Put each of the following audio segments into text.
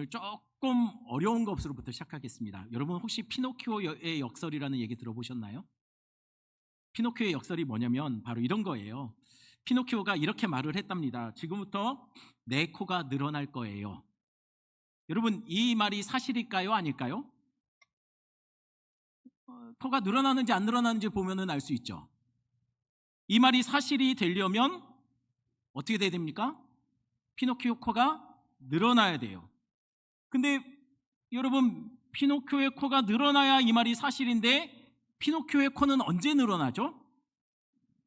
오늘 조금 어려운 것으로부터 시작하겠습니다. 여러분 혹시 피노키오의 역설이라는 얘기 들어보셨나요? 피노키오의 역설이 뭐냐면 바로 이런 거예요. 피노키오가 이렇게 말을 했답니다. 지금부터 내 코가 늘어날 거예요. 여러분 이 말이 사실일까요? 아닐까요? 코가 늘어나는지 안 늘어나는지 보면은 알 수 있죠. 이 말이 사실이 되려면 어떻게 돼야 됩니까? 피노키오 코가 늘어나야 돼요. 근데 여러분 피노키오의 코가 늘어나야 이 말이 사실인데 피노키오의 코는 언제 늘어나죠?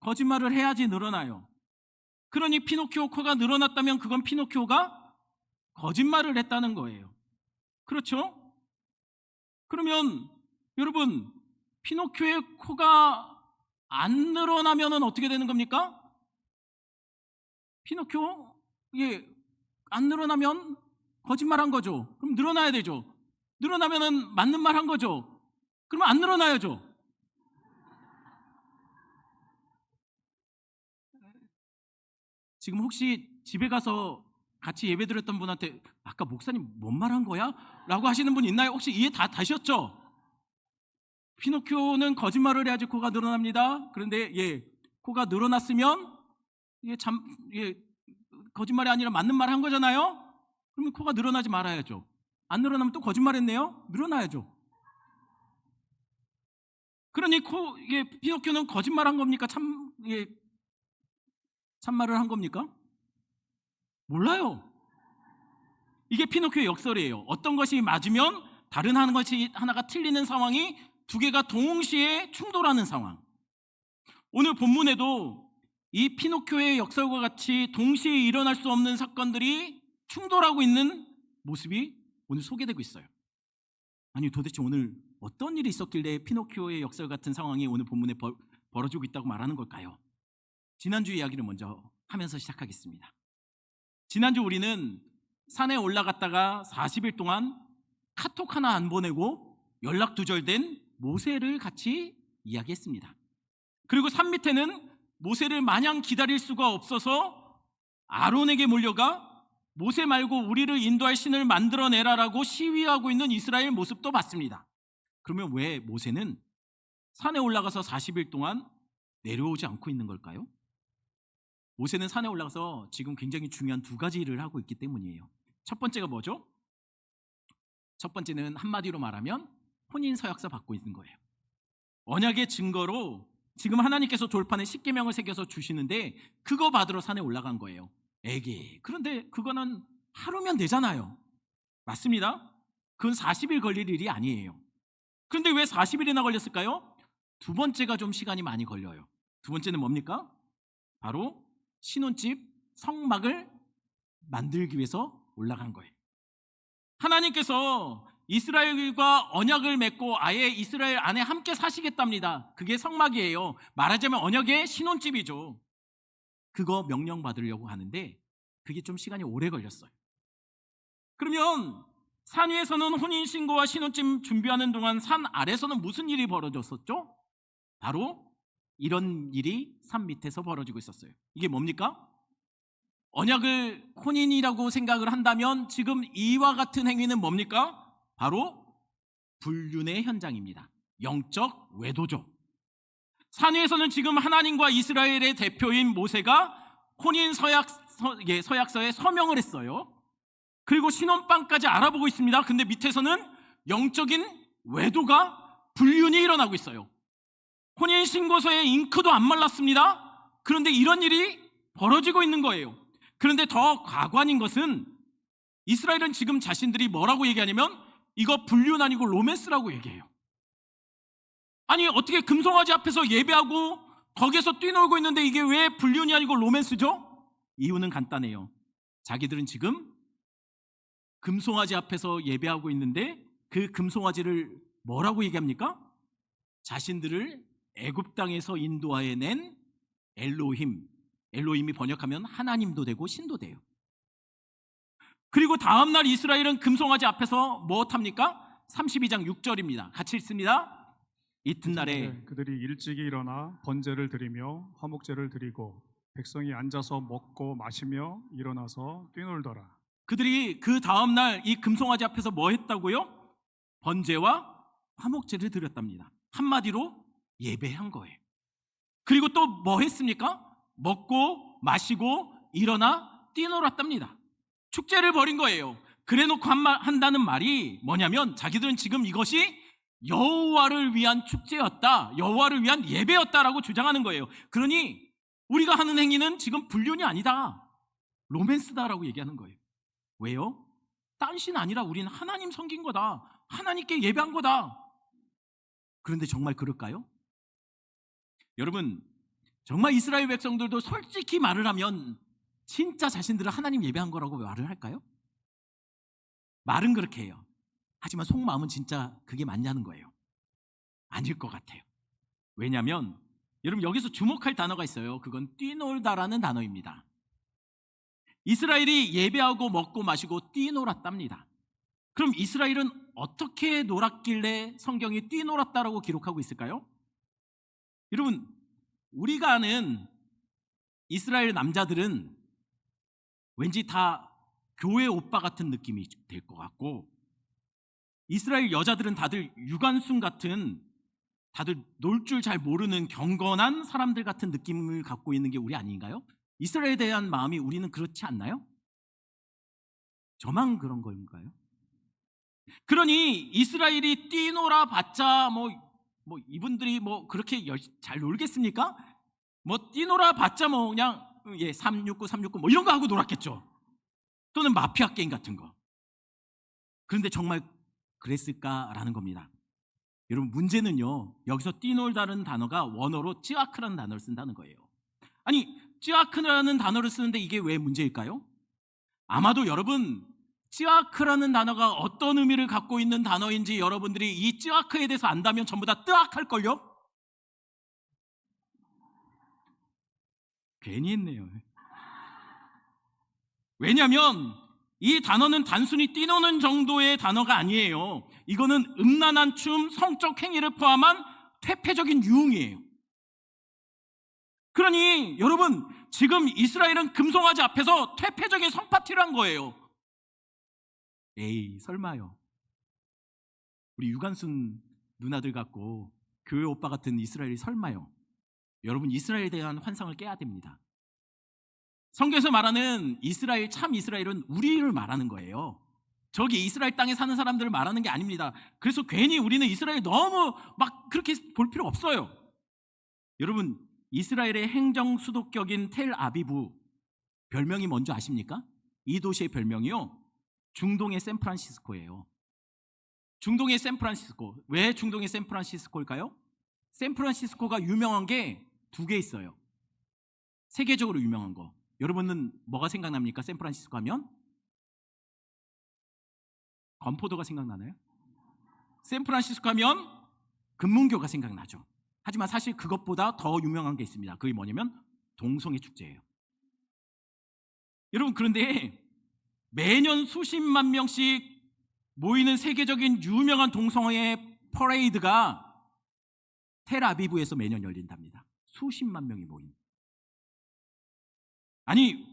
거짓말을 해야지 늘어나요. 그러니 피노키오 코가 늘어났다면 그건 피노키오가 거짓말을 했다는 거예요. 그렇죠? 그러면 여러분 피노키오의 코가 안 늘어나면 어떻게 되는 겁니까? 피노키오 안 늘어나면 거짓말한 거죠. 그럼 늘어나야 되죠. 늘어나면은 맞는 말 한 거죠. 그러면 안 늘어나야죠. 지금 혹시 집에 가서 같이 예배 드렸던 분한테 아까 목사님 뭔 말 한 거야? 라고 하시는 분 있나요? 혹시 이해 다 되셨죠? 피노키오는 거짓말을 해야지 코가 늘어납니다. 그런데 코가 늘어났으면 거짓말이 아니라 맞는 말 한 거잖아요. 그러면 코가 늘어나지 말아야죠. 안 늘어나면 또 거짓말했네요. 늘어나야죠. 그러니 피노키오는 거짓말한 겁니까? 참말을 한 겁니까? 몰라요. 이게 피노키오의 역설이에요. 어떤 것이 맞으면 다른 하나가 틀리는 상황이 두 개가 동시에 충돌하는 상황. 오늘 본문에도 이 피노키오의 역설과 같이 동시에 일어날 수 없는 사건들이 충돌하고 있는 모습이 오늘 소개되고 있어요. 아니 도대체 오늘 어떤 일이 있었길래 피노키오의 역설 같은 상황이 오늘 본문에 벌어지고 있다고 말하는 걸까요? 지난주 이야기를 먼저 하면서 시작하겠습니다. 지난주 우리는 산에 올라갔다가 40일 동안 카톡 하나 안 보내고 연락 두절된 모세를 같이 이야기했습니다. 그리고 산 밑에는 모세를 마냥 기다릴 수가 없어서 아론에게 몰려가 모세 말고 우리를 인도할 신을 만들어내라라고 시위하고 있는 이스라엘 모습도 봤습니다. 그러면 왜 모세는 산에 올라가서 40일 동안 내려오지 않고 있는 걸까요? 모세는 산에 올라가서 지금 굉장히 중요한 두 가지 일을 하고 있기 때문이에요. 첫 번째가 뭐죠? 첫 번째는 한마디로 말하면 혼인 서약서 받고 있는 거예요. 언약의 증거로 지금 하나님께서 돌판에 십계명을 새겨서 주시는데 그거 받으러 산에 올라간 거예요. 그런데 그거는 하루면 되잖아요. 맞습니다. 그건 40일 걸릴 일이 아니에요. 그런데 왜 40일이나 걸렸을까요? 두 번째가 좀 시간이 많이 걸려요. 두 번째는 뭡니까? 바로 신혼집 성막을 만들기 위해서 올라간 거예요. 하나님께서 이스라엘과 언약을 맺고 아예 이스라엘 안에 함께 사시겠답니다. 그게 성막이에요. 말하자면 언약의 신혼집이죠. 그거 명령 받으려고 하는데 그게 좀 시간이 오래 걸렸어요. 그러면 산 위에서는 혼인신고와 신혼집 준비하는 동안 산 아래서는 무슨 일이 벌어졌었죠? 바로 이런 일이 산 밑에서 벌어지고 있었어요. 이게 뭡니까? 언약을 혼인이라고 생각을 한다면 지금 이와 같은 행위는 뭡니까? 바로 불륜의 현장입니다. 영적 외도죠. 산 위에서는 지금 하나님과 이스라엘의 대표인 모세가 혼인 서약서에 서명을 했어요. 그리고 신혼방까지 알아보고 있습니다. 근데 밑에서는 영적인 외도가 불륜이 일어나고 있어요. 혼인신고서의 잉크도 안 말랐습니다. 그런데 이런 일이 벌어지고 있는 거예요. 그런데 더 가관인 것은 이스라엘은 지금 자신들이 뭐라고 얘기하냐면 이거 불륜 아니고 로맨스라고 얘기해요. 아니 어떻게 금송아지 앞에서 예배하고 거기에서 뛰놀고 있는데 이게 왜 불륜이 아니고 로맨스죠? 이유는 간단해요. 자기들은 지금 금송아지 앞에서 예배하고 있는데 그 금송아지를 뭐라고 얘기합니까? 자신들을 애굽 땅에서 인도하여 낸 엘로힘이 번역하면 하나님도 되고 신도 돼요. 그리고 다음날 이스라엘은 금송아지 앞에서 무엇합니까? 32장 6절입니다. 같이 읽습니다. 이튿날에 그들이 일찍이 일어나 번제를 드리며 화목제를 드리고 백성이 앉아서 먹고 마시며 일어나서 뛰놀더라. 그들이 그 다음날 이 금송아지 앞에서 뭐 했다고요? 번제와 화목제를 드렸답니다. 한마디로 예배한 거예요. 그리고 또 뭐 했습니까? 먹고 마시고 일어나 뛰놀았답니다. 축제를 벌인 거예요. 그래놓고 한다는 말이 뭐냐면 자기들은 지금 이것이 여호와를 위한 축제였다, 여호와를 위한 예배였다라고 주장하는 거예요. 그러니 우리가 하는 행위는 지금 불륜이 아니다, 로맨스다라고 얘기하는 거예요. 왜요? 딴신 아니라 우리는 하나님 섬긴 거다, 하나님께 예배한 거다. 그런데 정말 그럴까요? 여러분, 정말 이스라엘 백성들도 솔직히 말을 하면 진짜 자신들은 하나님 예배한 거라고 말을 할까요? 말은 그렇게 해요. 하지만 속마음은 진짜 그게 맞냐는 거예요. 아닐 것 같아요. 왜냐하면 여러분, 여기서 주목할 단어가 있어요. 그건 뛰놀다라는 단어입니다. 이스라엘이 예배하고 먹고 마시고 뛰놀았답니다. 그럼 이스라엘은 어떻게 놀았길래 성경이 뛰놀았다라고 기록하고 있을까요? 여러분, 우리가 아는 이스라엘 남자들은 왠지 다 교회 오빠 같은 느낌이 될 것 같고, 이스라엘 여자들은 다들 유관순 같은, 다들 놀 줄 잘 모르는 경건한 사람들 같은 느낌을 갖고 있는 게 우리 아닌가요? 이스라엘에 대한 마음이 우리는 그렇지 않나요? 저만 그런 건가요? 그러니 이스라엘이 뛰놀아 봤자 뭐 이분들이 뭐 그렇게 잘 놀겠습니까? 뭐 뛰놀아 봤자 뭐 그냥 369 뭐 이런 거 하고 놀았겠죠. 또는 마피아 게임 같은 거. 그런데 정말 그랬을까라는 겁니다. 여러분, 문제는요, 여기서 뛰놀다는 단어가 원어로 찌아크라는 단어를 쓴다는 거예요. 아니, 찌아크라는 단어를 쓰는데 이게 왜 문제일까요? 아마도 여러분, 찌아크라는 단어가 어떤 의미를 갖고 있는 단어인지 여러분들이 이 찌아크에 대해서 안다면 전부 다 뜨악할걸요? 괜히 했네요. 왜냐하면 이 단어는 단순히 뛰노는 정도의 단어가 아니에요. 이거는 음란한 춤, 성적 행위를 포함한 퇴폐적인 유흥이에요. 그러니 여러분, 지금 이스라엘은 금송아지 앞에서 퇴폐적인 성파티를 한 거예요. 에이, 설마요. 우리 유관순 누나들 같고 교회 오빠 같은 이스라엘이 설마요. 여러분, 이스라엘에 대한 환상을 깨야 됩니다. 성경에서 말하는 이스라엘, 참 이스라엘은 우리를 말하는 거예요. 저기 이스라엘 땅에 사는 사람들을 말하는 게 아닙니다. 그래서 괜히 우리는 이스라엘 너무 막 그렇게 볼 필요 없어요. 여러분, 이스라엘의 행정 수도격인 텔 아비브, 별명이 뭔지 아십니까? 이 도시의 별명이요, 중동의 샌프란시스코예요. 중동의 샌프란시스코. 왜 중동의 샌프란시스코일까요? 샌프란시스코가 유명한 게 두 개 있어요. 세계적으로 유명한 거. 여러분은 뭐가 생각납니까? 샌프란시스코 하면? 건포도가 생각나나요? 샌프란시스코 하면 금문교가 생각나죠. 하지만 사실 그것보다 더 유명한 게 있습니다. 그게 뭐냐면 동성애 축제예요. 여러분, 그런데 매년 수십만 명씩 모이는 세계적인 유명한 동성애 퍼레이드가 텔아비브에서 매년 열린답니다. 수십만 명이 모인. 아니,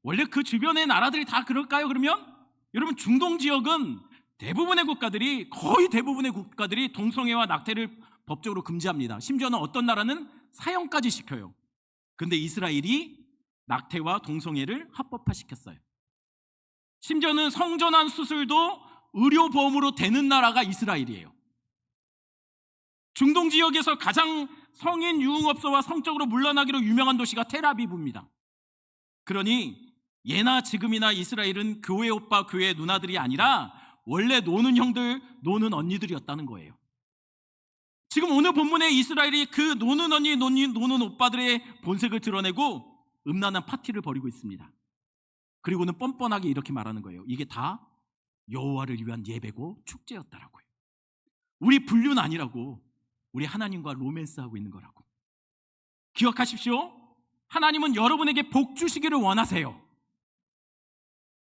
원래 그 주변의 나라들이 다 그럴까요? 그러면 여러분, 중동 지역은 대부분의 국가들이, 거의 대부분의 국가들이 동성애와 낙태를 법적으로 금지합니다. 심지어는 어떤 나라는 사형까지 시켜요. 근데 이스라엘이 낙태와 동성애를 합법화시켰어요. 심지어는 성전환 수술도 의료보험으로 되는 나라가 이스라엘이에요. 중동 지역에서 가장 성인 유흥업소와 성적으로 물러나기로 유명한 도시가 텔아비브입니다. 그러니 예나 지금이나 이스라엘은 교회 오빠, 교회 누나들이 아니라 원래 노는 형들, 노는 언니들이었다는 거예요. 지금 오늘 본문에 이스라엘이 그 노는 언니, 노는 오빠들의 본색을 드러내고 음란한 파티를 벌이고 있습니다. 그리고는 뻔뻔하게 이렇게 말하는 거예요. 이게 다 여호와를 위한 예배고 축제였다라고요. 우리 불륜 아니라고, 우리 하나님과 로맨스하고 있는 거라고. 기억하십시오. 하나님은 여러분에게 복 주시기를 원하세요.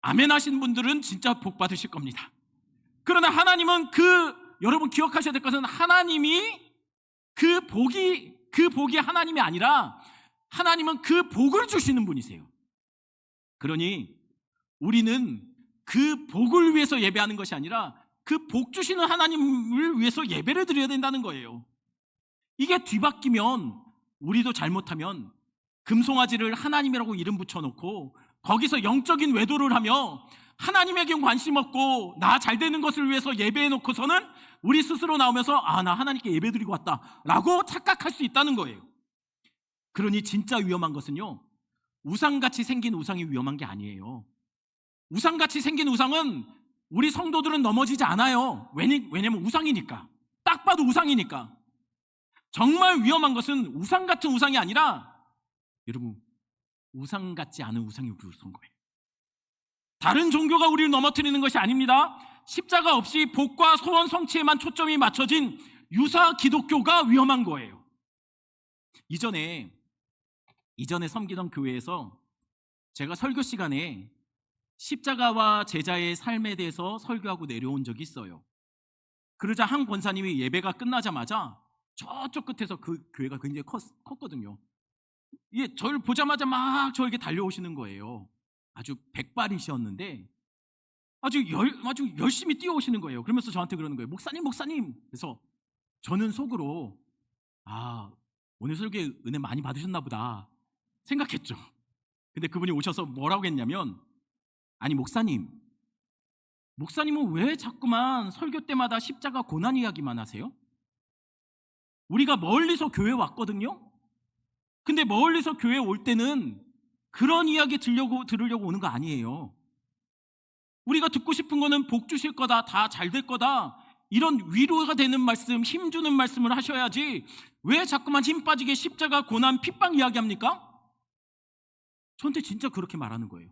아멘 하신 분들은 진짜 복 받으실 겁니다. 그러나 하나님은 여러분 기억하셔야 될 것은, 하나님이 그 복이 하나님이 아니라 하나님은 그 복을 주시는 분이세요. 그러니 우리는 그 복을 위해서 예배하는 것이 아니라 그 복 주시는 하나님을 위해서 예배를 드려야 된다는 거예요. 이게 뒤바뀌면 우리도 잘못하면 금송아지를 하나님이라고 이름 붙여놓고 거기서 영적인 외도를 하며 하나님에게 관심 없고 나 잘 되는 것을 위해서 예배해놓고서는 우리 스스로 나오면서 나 하나님께 예배드리고 왔다 라고 착각할 수 있다는 거예요. 그러니 진짜 위험한 것은요, 우상같이 생긴 우상이 위험한 게 아니에요. 우상같이 생긴 우상은 우리 성도들은 넘어지지 않아요. 왜냐면 우상이니까. 딱 봐도 우상이니까. 정말 위험한 것은 우상 같은 우상이 아니라 여러분, 우상 같지 않은 우상이 무서운 거예요. 다른 종교가 우리를 넘어뜨리는 것이 아닙니다. 십자가 없이 복과 소원 성취에만 초점이 맞춰진 유사 기독교가 위험한 거예요. 이전에 섬기던 교회에서 제가 설교 시간에 십자가와 제자의 삶에 대해서 설교하고 내려온 적이 있어요. 그러자 한 권사님이 예배가 끝나자마자 저쪽 끝에서, 그 교회가 굉장히 컸거든요. 저를 보자마자 막 저에게 달려오시는 거예요. 아주 백발이셨는데 아주 열심히 뛰어오시는 거예요. 그러면서 저한테 그러는 거예요. 목사님. 그래서 저는 속으로 오늘 설교에 은혜 많이 받으셨나 보다 생각했죠. 근데 그분이 오셔서 뭐라고 했냐면, 아니 목사님은 왜 자꾸만 설교 때마다 십자가 고난 이야기만 하세요? 우리가 멀리서 교회 왔거든요. 근데 멀리서 교회 올 때는 그런 이야기 들으려고 오는 거 아니에요. 우리가 듣고 싶은 거는 복 주실 거다, 다 잘 될 거다, 이런 위로가 되는 말씀, 힘주는 말씀을 하셔야지 왜 자꾸만 힘 빠지게 십자가 고난 핍박 이야기합니까? 저한테 진짜 그렇게 말하는 거예요.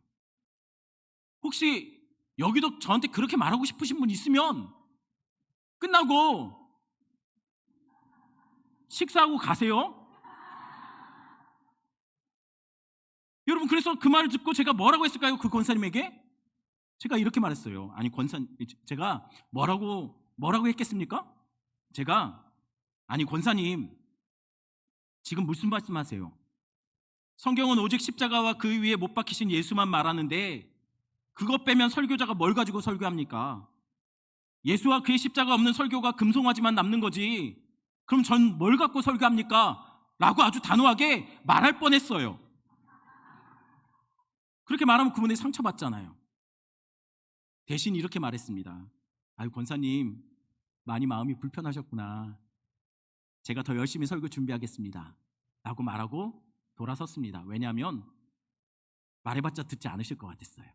혹시 여기도 저한테 그렇게 말하고 싶으신 분 있으면 끝나고 식사하고 가세요. 여러분, 그래서 그 말을 듣고 제가 뭐라고 했을까요? 그 권사님에게 제가 이렇게 말했어요. 아니 제가 뭐라고 했겠습니까? 제가, 아니 권사님, 지금 무슨 말씀하세요? 성경은 오직 십자가와 그 위에 못 박히신 예수만 말하는데 그것 빼면 설교자가 뭘 가지고 설교합니까? 예수와 그의 십자가 없는 설교가 금송아지만 남는 거지. 그럼 전 뭘 갖고 설교합니까? 라고 아주 단호하게 말할 뻔했어요. 그렇게 말하면 그분이 상처받잖아요. 대신 이렇게 말했습니다. 아유 권사님, 많이 마음이 불편하셨구나. 제가 더 열심히 설교 준비하겠습니다 라고 말하고 돌아섰습니다. 왜냐하면 말해봤자 듣지 않으실 것 같았어요.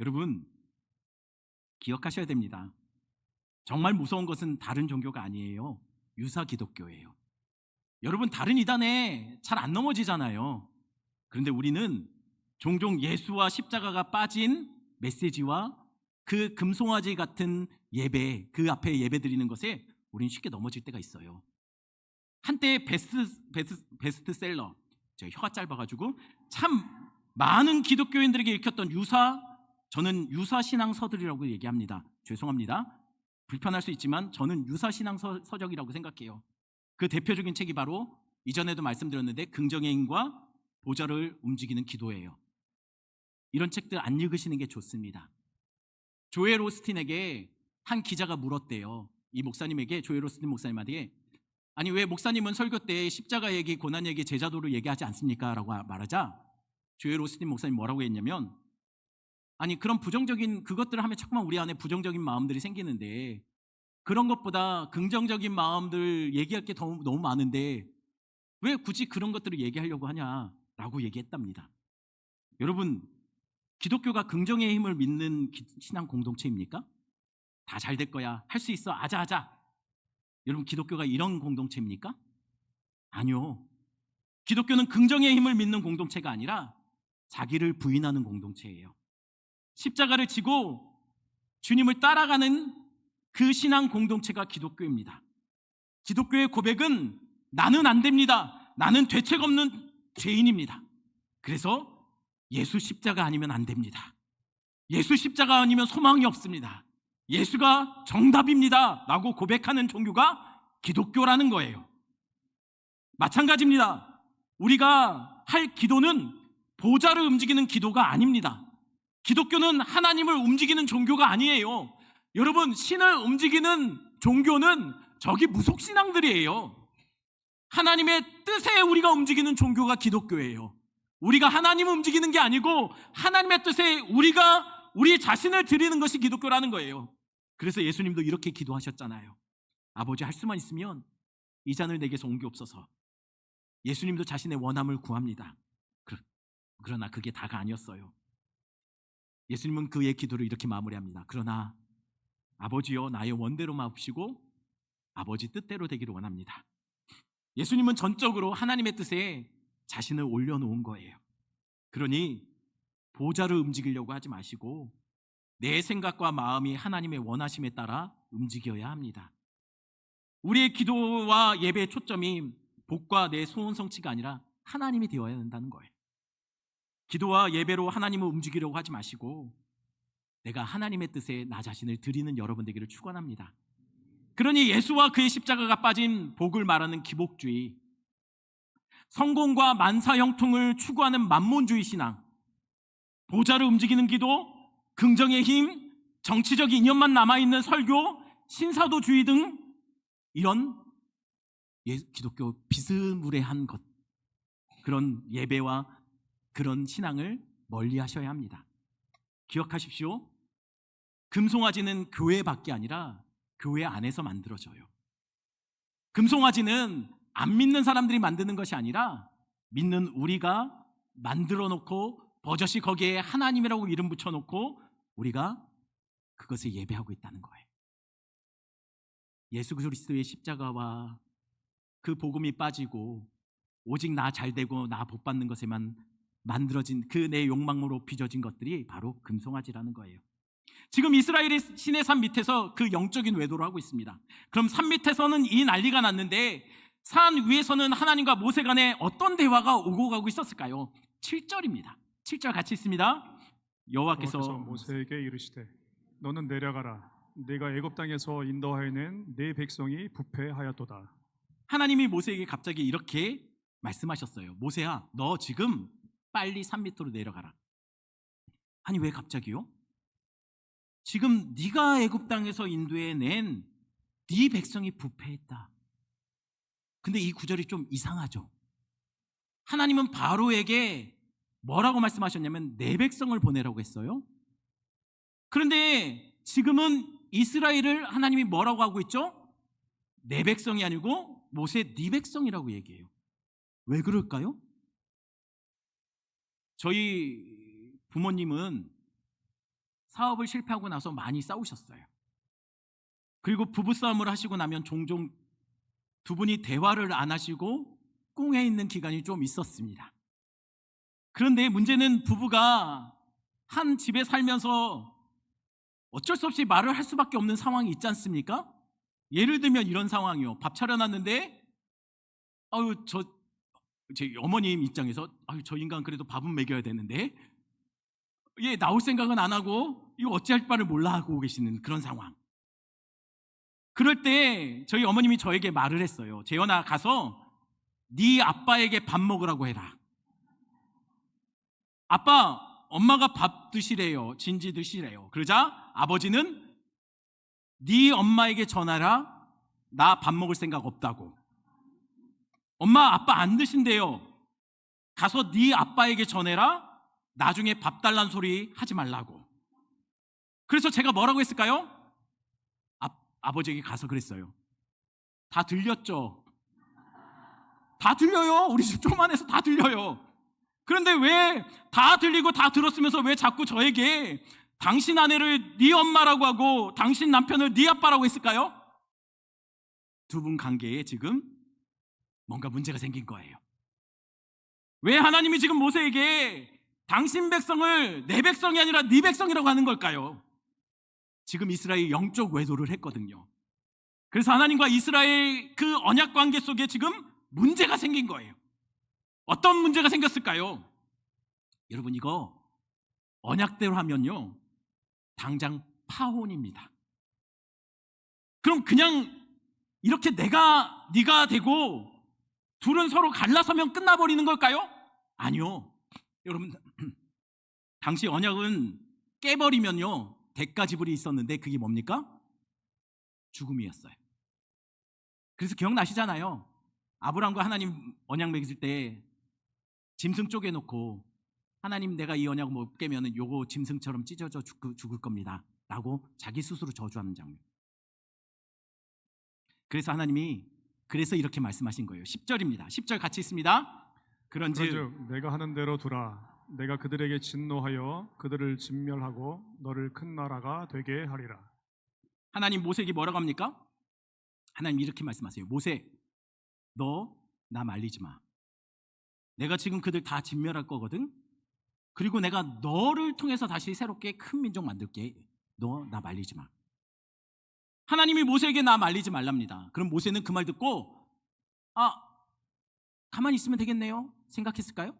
여러분, 기억하셔야 됩니다. 정말 무서운 것은 다른 종교가 아니에요. 유사 기독교예요. 여러분, 다른 이단에 잘 안 넘어지잖아요. 그런데 우리는 종종 예수와 십자가가 빠진 메시지와 그 금송아지 같은 예배, 그 앞에 예배 드리는 것에 우리는 쉽게 넘어질 때가 있어요. 한때 베스트셀러, 제가 혀가 짧아가지고 참 많은 기독교인들에게 읽혔던 저는 유사신앙서들이라고 얘기합니다. 죄송합니다. 불편할 수 있지만 저는 유사신앙서적이라고 생각해요. 그 대표적인 책이 바로 이전에도 말씀드렸는데 긍정의 힘과 보좌를 움직이는 기도예요. 이런 책들 안 읽으시는 게 좋습니다. 조엘 오스틴에게 한 기자가 물었대요. 이 목사님에게, 조엘 오스틴 목사님한테, 아니 왜 목사님은 설교 때 십자가 얘기, 고난 얘기, 제자도를 얘기하지 않습니까? 라고 말하자 조엘 오스틴 목사님 뭐라고 했냐면, 아니 그런 부정적인 그것들을 하면 자꾸만 우리 안에 부정적인 마음들이 생기는데 그런 것보다 긍정적인 마음들 얘기할 게 너무 많은데 왜 굳이 그런 것들을 얘기하려고 하냐라고 얘기했답니다. 여러분, 기독교가 긍정의 힘을 믿는 신앙 공동체입니까? 다 잘 될 거야, 할 수 있어, 아자아자. 여러분, 기독교가 이런 공동체입니까? 아니요. 기독교는 긍정의 힘을 믿는 공동체가 아니라 자기를 부인하는 공동체예요. 십자가를 지고 주님을 따라가는 그 신앙 공동체가 기독교입니다. 기독교의 고백은 나는 안 됩니다. 나는 대책 없는 죄인입니다. 그래서 예수 십자가 아니면 안 됩니다. 예수 십자가 아니면 소망이 없습니다. 예수가 정답입니다 라고 고백하는 종교가 기독교라는 거예요. 마찬가지입니다. 우리가 할 기도는 보좌를 움직이는 기도가 아닙니다. 기독교는 하나님을 움직이는 종교가 아니에요. 여러분, 신을 움직이는 종교는 저기 무속신앙들이에요. 하나님의 뜻에 우리가 움직이는 종교가 기독교예요. 우리가 하나님을 움직이는 게 아니고 하나님의 뜻에 우리가 우리 자신을 드리는 것이 기독교라는 거예요. 그래서 예수님도 이렇게 기도하셨잖아요. 아버지, 할 수만 있으면 이 잔을 내게서 옮기옵소서. 예수님도 자신의 원함을 구합니다. 그러나 그게 다가 아니었어요. 예수님은 그의 기도를 이렇게 마무리합니다. 그러나 아버지여, 나의 원대로 마옵시고 아버지 뜻대로 되기를 원합니다. 예수님은 전적으로 하나님의 뜻에 자신을 올려놓은 거예요. 그러니 보좌를 움직이려고 하지 마시고 내 생각과 마음이 하나님의 원하심에 따라 움직여야 합니다. 우리의 기도와 예배의 초점이 복과 내 소원 성취가 아니라 하나님이 되어야 된다는 거예요. 기도와 예배로 하나님을 움직이려고 하지 마시고 내가 하나님의 뜻에 나 자신을 드리는 여러분 되기를 축원합니다. 그러니 예수와 그의 십자가가 빠진 복을 말하는 기복주의, 성공과 만사형통을 추구하는 만몬주의 신앙, 보좌를 움직이는 기도, 긍정의 힘, 정치적 이념만 남아있는 설교, 신사도주의 등 이런 기독교 비스무리한 것, 그런 예배와 그런 신앙을 멀리 하셔야 합니다. 기억하십시오. 금송아지는 교회 밖이 아니라 교회 안에서 만들어져요. 금송아지는 안 믿는 사람들이 만드는 것이 아니라 믿는 우리가 만들어 놓고 버젓이 거기에 하나님이라고 이름 붙여놓고 우리가 그것을 예배하고 있다는 거예요. 예수 그리스도의 십자가와 그 복음이 빠지고 오직 나 잘되고 나 복받는 것에만 만들어진 그 내 욕망으로 빚어진 것들이 바로 금송아지라는 거예요. 지금 이스라엘이 신의 산 밑에서 그 영적인 외도를 하고 있습니다. 그럼 산 밑에서는 이 난리가 났는데 산 위에서는 하나님과 모세 간에 어떤 대화가 오고 가고 있었을까요? 7절입니다. 7절 같이 있습니다. 여호와께서 모세에게 이르시되 너는 내려가라. 내가 애굽 땅에서 인도하여낸 내 백성이 부패하였도다. 하나님이 모세에게 갑자기 이렇게 말씀하셨어요. 모세야, 너 지금 빨리 산 밑으로 내려가라. 아니, 왜 갑자기요? 지금 네가 애굽 땅에서 인도해낸 네 백성이 부패했다. 근데 이 구절이 좀 이상하죠. 하나님은 바로에게 뭐라고 말씀하셨냐면 내 백성을 보내라고 했어요. 그런데 지금은 이스라엘을 하나님이 뭐라고 하고 있죠? 내 백성이 아니고 모세 네 백성이라고 얘기해요. 왜 그럴까요? 저희 부모님은 사업을 실패하고 나서 많이 싸우셨어요. 그리고 부부싸움을 하시고 나면 종종 두 분이 대화를 안 하시고 꿍해 있는 기간이 좀 있었습니다. 그런데 문제는 부부가 한 집에 살면서 어쩔 수 없이 말을 할 수밖에 없는 상황이 있지 않습니까? 예를 들면 이런 상황이요. 밥 차려놨는데 제 어머님 입장에서 저 인간 그래도 밥은 먹여야 되는데 얘 나올 생각은 안 하고 이거 어찌할 바를 몰라 하고 계시는 그런 상황. 그럴 때 저희 어머님이 저에게 말을 했어요. 재현아, 가서 네 아빠에게 밥 먹으라고 해라. 아빠, 엄마가 밥 드시래요. 진지 드시래요. 그러자 아버지는 네 엄마에게 전하라. 나 밥 먹을 생각 없다고. 엄마, 아빠 안 드신대요. 가서 네 아빠에게 전해라. 나중에 밥 달란 소리 하지 말라고. 그래서 제가 뭐라고 했을까요? 아버지에게 가서 그랬어요. 다 들렸죠? 다 들려요. 우리 집 조그만해서 다 들려요. 그런데 왜 다 들리고 다 들었으면서 왜 자꾸 저에게 당신 아내를 네 엄마라고 하고 당신 남편을 네 아빠라고 했을까요? 두 분 관계에 지금 뭔가 문제가 생긴 거예요. 왜 하나님이 지금 모세에게 당신 백성을 내 백성이 아니라 네 백성이라고 하는 걸까요? 지금 이스라엘이 영적 외도를 했거든요. 그래서 하나님과 이스라엘 그 언약 관계 속에 지금 문제가 생긴 거예요. 어떤 문제가 생겼을까요? 여러분, 이거 언약대로 하면요 당장 파혼입니다. 그럼 그냥 이렇게 네가 되고 둘은 서로 갈라서면 끝나버리는 걸까요? 아니요. 여러분, 당시 언약은 깨버리면요 대가 지불이 있었는데 그게 뭡니까? 죽음이었어요. 그래서 기억나시잖아요. 아브라함과 하나님 언약 맺을 때 짐승 쪼개놓고 하나님 내가 이 언약 못 깨면은 요거 짐승처럼 찢어져 죽을 겁니다 라고 자기 스스로 저주하는 장면. 그래서 하나님이 그래서 이렇게 말씀하신 거예요. 10절입니다. 10절 같이 있습니다. 그런즉 내가 하는 대로 두라. 내가 그들에게 진노하여 그들을 진멸하고 너를 큰 나라가 되게 하리라. 하나님 모세에게 뭐라고 합니까? 하나님 이렇게 말씀하세요. 모세, 너 나 말리지 마. 내가 지금 그들 다 진멸할 거거든. 그리고 내가 너를 통해서 다시 새롭게 큰 민족 만들게. 너 나 말리지 마. 하나님이 모세에게 나 말리지 말랍니다. 그럼 모세는 그 말 듣고 가만히 있으면 되겠네요 생각했을까요?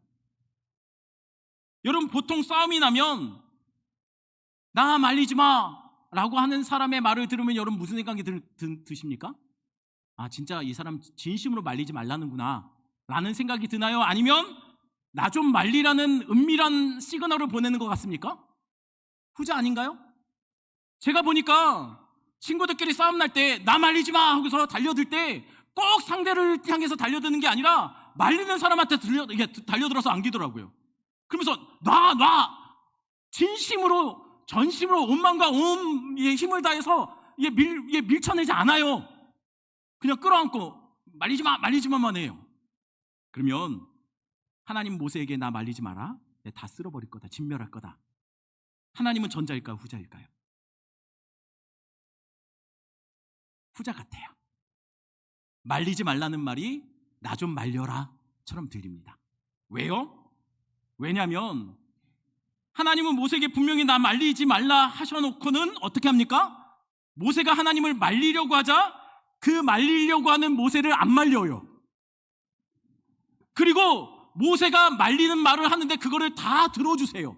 여러분 보통 싸움이 나면 나 말리지 마 라고 하는 사람의 말을 들으면 여러분 무슨 생각이 드십니까? 진짜 이 사람 진심으로 말리지 말라는구나 라는 생각이 드나요? 아니면 나 좀 말리라는 은밀한 시그널을 보내는 것 같습니까? 후자 아닌가요? 제가 보니까 친구들끼리 싸움 날 때 나 말리지 마 하고서 달려들 때 꼭 상대를 향해서 달려드는 게 아니라 말리는 사람한테 달려들어서 안기더라고요. 그러면서 놔 진심으로 전심으로 온 마음과 온 힘을 다해서 밀쳐내지 않아요. 그냥 끌어안고 말리지마만 해요. 그러면 하나님 모세에게 나 말리지 마라. 다 쓸어버릴 거다. 진멸할 거다. 하나님은 전자일까요? 후자일까요? 후자 같아요. 말리지 말라는 말이 나 좀 말려라 처럼 들립니다. 왜요? 왜냐하면 하나님은 모세에게 분명히 나 말리지 말라 하셔놓고는 어떻게 합니까? 모세가 하나님을 말리려고 하자 그 말리려고 하는 모세를 안 말려요. 그리고 모세가 말리는 말을 하는데 그거를 다 들어주세요.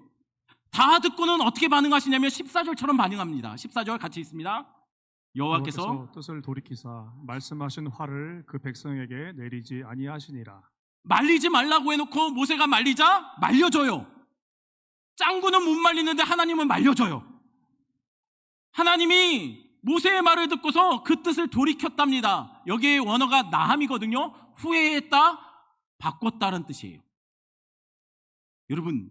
다 듣고는 어떻게 반응하시냐면 14절처럼 반응합니다. 14절 같이 있습니다. 여호와께서 뜻을 돌이키사 말씀하신 화를 그 백성에게 내리지 아니하시니라. 말리지 말라고 해놓고 모세가 말리자 말려줘요. 짱구는 못 말리는데 하나님은 말려줘요. 하나님이 모세의 말을 듣고서 그 뜻을 돌이켰답니다. 여기에 원어가 나함이거든요. 후회했다, 바꿨다는 뜻이에요. 여러분,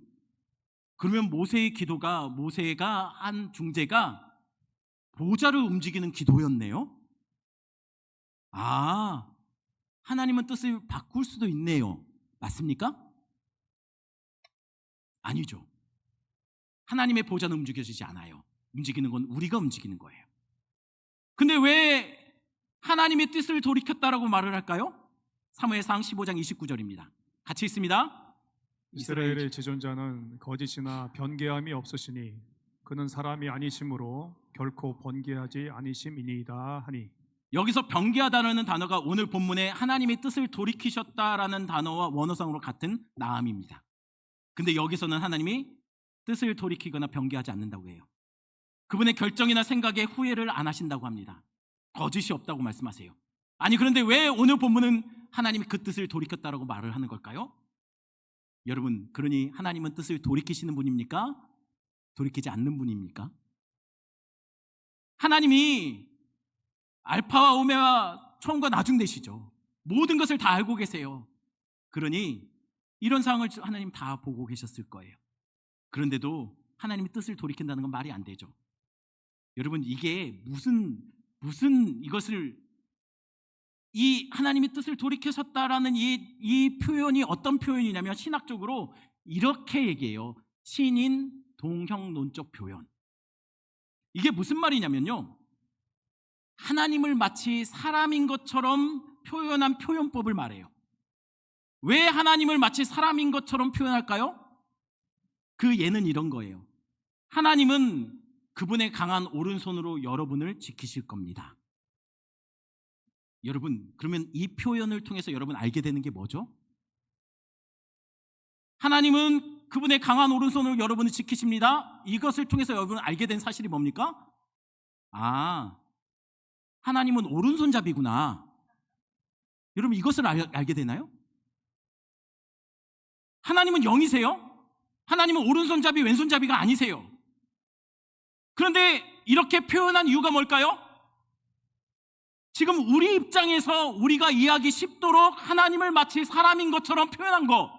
그러면 모세의 기도가 모세가 한 중재가 보좌를 움직이는 기도였네요. 하나님은 뜻을 바꿀 수도 있네요. 맞습니까? 아니죠. 하나님의 보좌는 움직여지지 않아요. 움직이는 건 우리가 움직이는 거예요. 근데 왜 하나님의 뜻을 돌이켰다라고 말을 할까요? 사무엘상 15장 29절입니다. 같이 있습니다. 이스라엘의 지존자는 거짓이나 변개함이 없으시니 그는 사람이 아니심으로 결코 번개하지 아니심이니이다 하니. 여기서 변개하다는 단어가 오늘 본문에 하나님의 뜻을 돌이키셨다라는 단어와 원어상으로 같은 나함입니다. 근데 여기서는 하나님이 뜻을 돌이키거나 변개하지 않는다고 해요. 그분의 결정이나 생각에 후회를 안 하신다고 합니다. 거짓이 없다고 말씀하세요. 아니 그런데 왜 오늘 본문은 하나님이 그 뜻을 돌이켰다라고 말을 하는 걸까요? 여러분, 그러니 하나님은 뜻을 돌이키시는 분입니까? 돌이키지 않는 분입니까? 하나님이 알파와 오메가 처음과 나중 되시죠. 모든 것을 다 알고 계세요. 그러니 이런 상황을 하나님 다 보고 계셨을 거예요. 그런데도 하나님의 뜻을 돌이킨다는 건 말이 안 되죠. 여러분, 이게 무슨 이것을 이 하나님의 뜻을 돌이키셨다라는 이 표현이 어떤 표현이냐면 신학적으로 이렇게 얘기해요. 신인 동형론적 표현. 이게 무슨 말이냐면요, 하나님을 마치 사람인 것처럼 표현한 표현법을 말해요. 왜 하나님을 마치 사람인 것처럼 표현할까요? 그 예는 이런 거예요. 하나님은 그분의 강한 오른손으로 여러분을 지키실 겁니다. 여러분, 그러면 이 표현을 통해서 여러분 알게 되는 게 뭐죠? 하나님은 그분의 강한 오른손으로 여러분을 지키십니다. 이것을 통해서 여러분 알게 된 사실이 뭡니까? 하나님은 오른손잡이구나. 여러분, 이것을 알게 되나요? 하나님은 영이세요? 하나님은 오른손잡이 왼손잡이가 아니세요. 그런데 이렇게 표현한 이유가 뭘까요? 지금 우리 입장에서 우리가 이해하기 쉽도록 하나님을 마치 사람인 것처럼 표현한 거,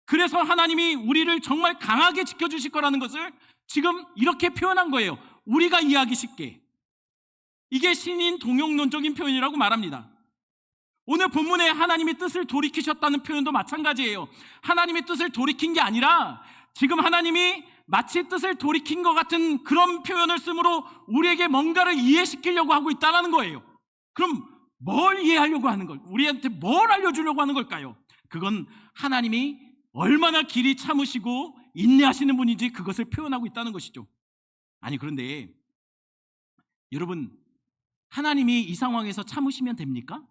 그래서 하나님이 우리를 정말 강하게 지켜주실 거라는 것을 지금 이렇게 표현한 거예요. 우리가 이해하기 쉽게. 이게 신인 동용론적인 표현이라고 말합니다. 오늘 본문에 하나님의 뜻을 돌이키셨다는 표현도 마찬가지예요. 하나님의 뜻을 돌이킨 게 아니라 지금 하나님이 마치 뜻을 돌이킨 것 같은 그런 표현을 쓰므로 우리에게 뭔가를 이해시키려고 하고 있다는 거예요. 그럼 뭘 이해하려고 하는 걸, 우리한테 뭘 알려주려고 하는 걸까요? 그건 하나님이 얼마나 길이 참으시고 인내하시는 분인지 그것을 표현하고 있다는 것이죠. 아니, 그런데 여러분, 하나님이 이 상황에서 참으시면 됩니까?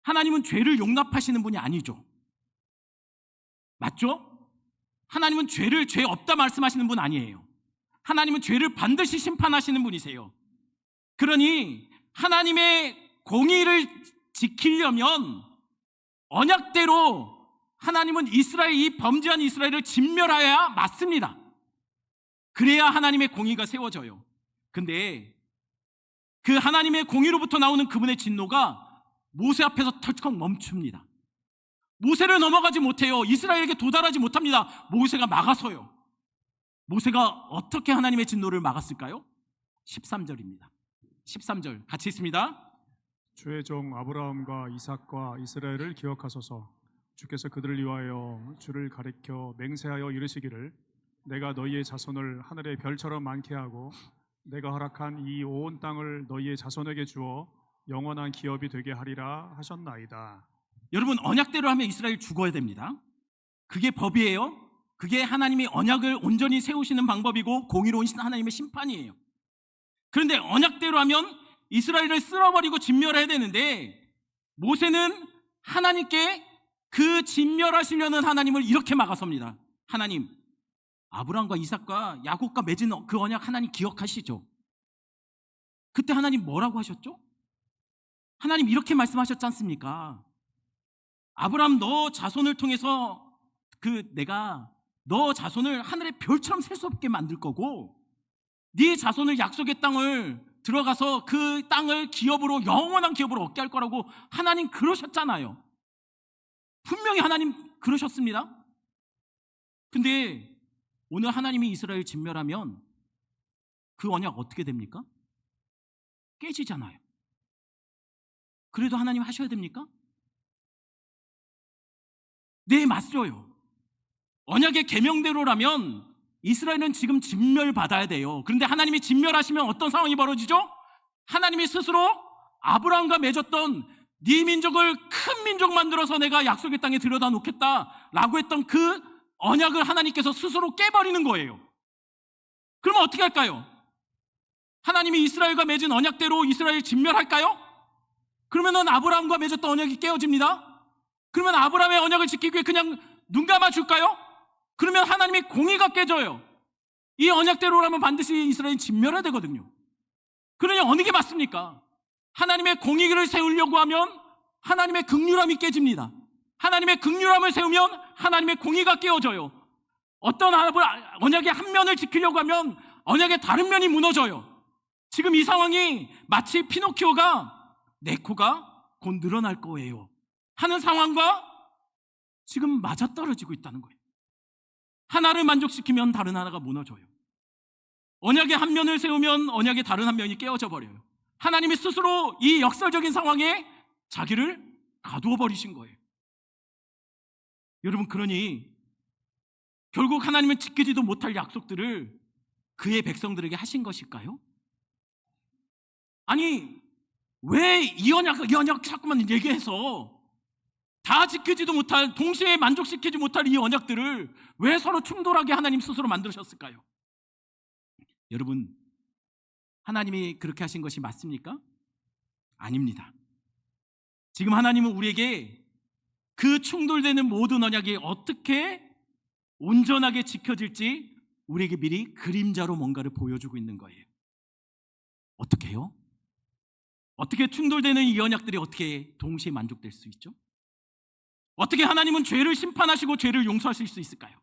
하나님은 죄를 용납하시는 분이 아니죠. 맞죠? 하나님은 죄 없다 말씀하시는 분 아니에요. 하나님은 죄를 반드시 심판하시는 분이세요. 그러니 하나님의 공의를 지키려면 언약대로 하나님은 이 범죄한 이스라엘을 진멸해야 맞습니다. 그래야 하나님의 공의가 세워져요. 근데 그 하나님의 공의로부터 나오는 그분의 진노가 모세 앞에서 털컥 멈춥니다. 모세를 넘어가지 못해요. 이스라엘에게 도달하지 못합니다. 모세가 막아서요. 모세가 어떻게 하나님의 진노를 막았을까요? 13절입니다. 13절 같이 있습니다. 주의 종 아브라함과 이삭과 이스라엘을 기억하소서. 주께서 그들을 위하여 주를 가리켜 맹세하여 이르시기를 내가 너희의 자손을 하늘의 별처럼 많게 하고 내가 허락한 이 온 땅을 너희의 자손에게 주어 영원한 기업이 되게 하리라 하셨나이다. 여러분, 언약대로 하면 이스라엘 죽어야 됩니다. 그게 법이에요. 그게 하나님이 언약을 온전히 세우시는 방법이고 공의로운 하나님의 심판이에요. 그런데 언약대로 하면 이스라엘을 쓸어버리고 진멸해야 되는데 모세는 하나님께 그 진멸하시려는 하나님을 이렇게 막아섭니다. 하나님, 아브라함과 이삭과 야곱과 맺은 그 언약 하나님 기억하시죠? 그때 하나님 뭐라고 하셨죠? 하나님 이렇게 말씀하셨지 않습니까? 아브라함, 너 자손을 통해서 내가 너 자손을 하늘의 별처럼 셀 수 없게 만들 거고 네 자손을 약속의 땅을 들어가서 그 땅을 기업으로, 영원한 기업으로 얻게 할 거라고 하나님 그러셨잖아요. 분명히 하나님 그러셨습니다. 근데 오늘 하나님이 이스라엘 진멸하면 그 언약 어떻게 됩니까? 깨지잖아요. 그래도 하나님 하셔야 됩니까? 네, 맞죠. 언약의 계명대로라면 이스라엘은 지금 진멸받아야 돼요. 그런데 하나님이 진멸하시면 어떤 상황이 벌어지죠? 하나님이 스스로 아브라함과 맺었던 네 민족을 큰 민족 만들어서 내가 약속의 땅에 들여다 놓겠다라고 했던 그 언약을 하나님께서 스스로 깨버리는 거예요. 그러면 어떻게 할까요? 하나님이 이스라엘과 맺은 언약대로 이스라엘 진멸할까요? 그러면은 아브라함과 맺었던 언약이 깨어집니다. 그러면 아브라함의 언약을 지키기 위해 그냥 눈 감아 줄까요? 그러면 하나님의 공의가 깨져요. 이 언약대로라면 반드시 이스라엘이 진멸해야 되거든요. 그러니 어느 게 맞습니까? 하나님의 공의를 세우려고 하면 하나님의 긍휼함이 깨집니다. 하나님의 긍휼함을 세우면 하나님의 공의가 깨어져요. 어떤 언약의 한 면을 지키려고 하면 언약의 다른 면이 무너져요. 지금 이 상황이 마치 피노키오가 내 코가 곧 늘어날 거예요 하는 상황과 지금 맞아떨어지고 있다는 거예요. 하나를 만족시키면 다른 하나가 무너져요. 언약의 한 면을 세우면 언약의 다른 한 면이 깨어져 버려요. 하나님이 스스로 이 역설적인 상황에 자기를 가두어 버리신 거예요. 여러분, 그러니 결국 하나님은 지키지도 못할 약속들을 그의 백성들에게 하신 것일까요? 아니, 왜 이 언약 자꾸만 얘기해서 다 지키지도 못할, 동시에 만족시키지 못할 이 언약들을 왜 서로 충돌하게 하나님 스스로 만드셨을까요? 여러분, 하나님이 그렇게 하신 것이 맞습니까? 아닙니다. 지금 하나님은 우리에게 그 충돌되는 모든 언약이 어떻게 온전하게 지켜질지 우리에게 미리 그림자로 뭔가를 보여주고 있는 거예요. 어떻게 해요? 어떻게 충돌되는 이 언약들이 어떻게 동시에 만족될 수 있죠? 어떻게 하나님은 죄를 심판하시고 죄를 용서하실 수 있을까요?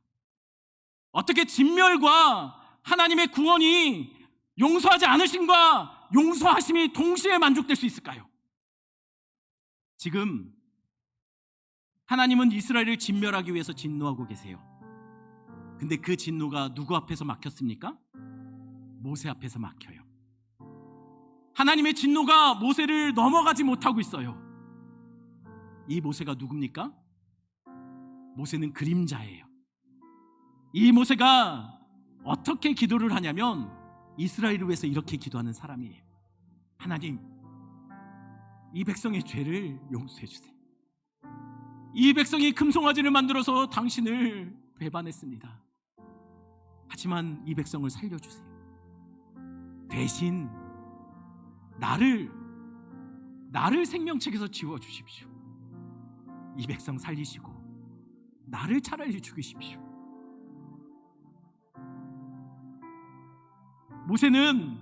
어떻게 진멸과 하나님의 구원이 용서하지 않으심과 용서하심이 동시에 만족될 수 있을까요? 지금 하나님은 이스라엘을 진멸하기 위해서 진노하고 계세요. 근데 그 진노가 누구 앞에서 막혔습니까? 모세 앞에서 막혀요. 하나님의 진노가 모세를 넘어가지 못하고 있어요. 이 모세가 누굽니까? 모세는 그림자예요. 이 모세가 어떻게 기도를 하냐면 이스라엘을 위해서 이렇게 기도하는 사람이에요. 하나님, 이 백성의 죄를 용서해 주세요. 이 백성이 금송아지를 만들어서 당신을 배반했습니다. 하지만 이 백성을 살려주세요. 대신 나를 생명책에서 지워주십시오. 이 백성 살리시고 나를 차라리 죽이십시오. 모세는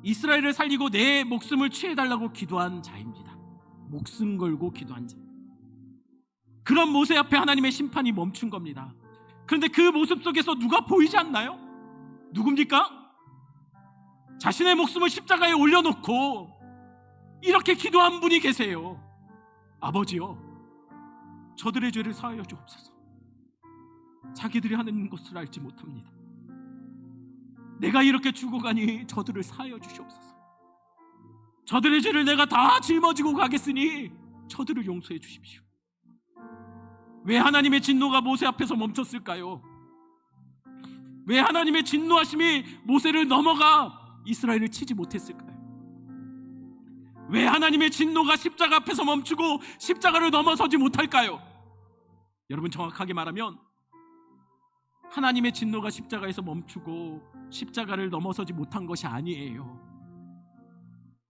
이스라엘을 살리고 내 목숨을 취해달라고 기도한 자입니다. 목숨 걸고 기도한 자. 그런 모세 앞에 하나님의 심판이 멈춘 겁니다. 그런데 그 모습 속에서 누가 보이지 않나요? 누굽니까? 자신의 목숨을 십자가에 올려놓고 이렇게 기도한 분이 계세요. 아버지여, 저들의 죄를 사하여 주옵소서. 자기들이 하는 것을 알지 못합니다. 내가 이렇게 죽어가니 저들을 사하여 주시옵소서. 저들의 죄를 내가 다 짊어지고 가겠으니 저들을 용서해 주십시오. 왜 하나님의 진노가 모세 앞에서 멈췄을까요? 왜 하나님의 진노하심이 모세를 넘어가 이스라엘을 치지 못했을까요? 왜 하나님의 진노가 십자가 앞에서 멈추고 십자가를 넘어서지 못할까요? 여러분, 정확하게 말하면 하나님의 진노가 십자가에서 멈추고 십자가를 넘어서지 못한 것이 아니에요.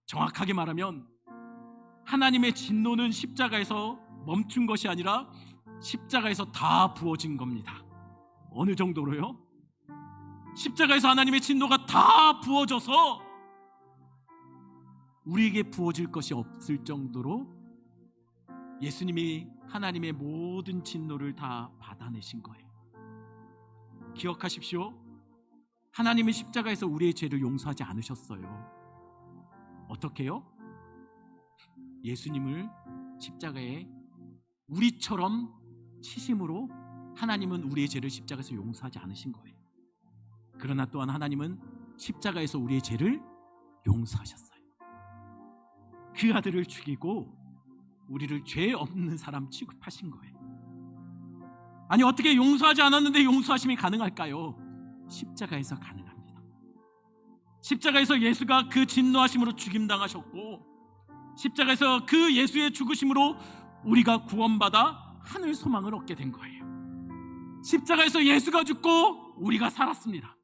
정확하게 말하면 하나님의 진노는 십자가에서 멈춘 것이 아니라 십자가에서 다 부어진 겁니다. 어느 정도로요? 십자가에서 하나님의 진노가 다 부어져서 우리에게 부어질 것이 없을 정도로 예수님이 하나님의 모든 진노를 다 받아내신 거예요. 기억하십시오. 하나님은 십자가에서 우리의 죄를 용서하지 않으셨어요. 어떻게요? 예수님을 십자가에 우리처럼 치심으로 하나님은 우리의 죄를 십자가에서 용서하지 않으신 거예요. 그러나 또한 하나님은 십자가에서 우리의 죄를 용서하셨어요. 그 아들을 죽이고 우리를 죄 없는 사람 취급하신 거예요. 아니, 어떻게 용서하지 않았는데 용서하심이 가능할까요? 십자가에서 가능합니다. 십자가에서 예수가 그 진노하심으로 죽임당하셨고, 십자가에서 그 예수의 죽으심으로 우리가 구원받아 하늘 소망을 얻게 된 거예요. 십자가에서 예수가 죽고 우리가 살았습니다.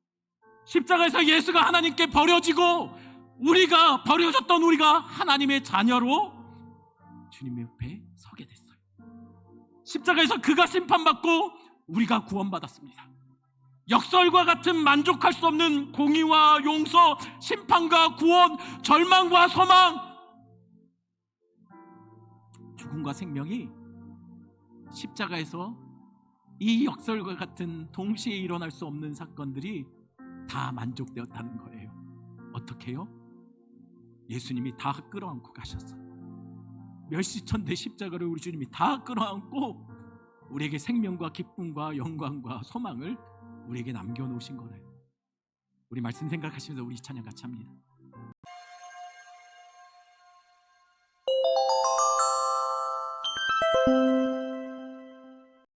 십자가에서 예수가 하나님께 버려지고 우리가 버려졌던 우리가 하나님의 자녀로 주님 옆에 서게 됐어요. 십자가에서 그가 심판받고 우리가 구원받았습니다. 역설과 같은 만족할 수 없는 공의와 용서, 심판과 구원, 절망과 소망, 죽음과 생명이 십자가에서 이 역설과 같은 동시에 일어날 수 없는 사건들이 다 만족되었다는 거예요. 어떻게 해요? 예수님이 다 끌어안고 가셨어요. 멸시천대 십자가를 우리 주님이 다 끌어안고 우리에게 생명과 기쁨과 영광과 소망을 우리에게 남겨놓으신 거예요. 우리 말씀 생각하시면서 우리 찬양 같이 합니다.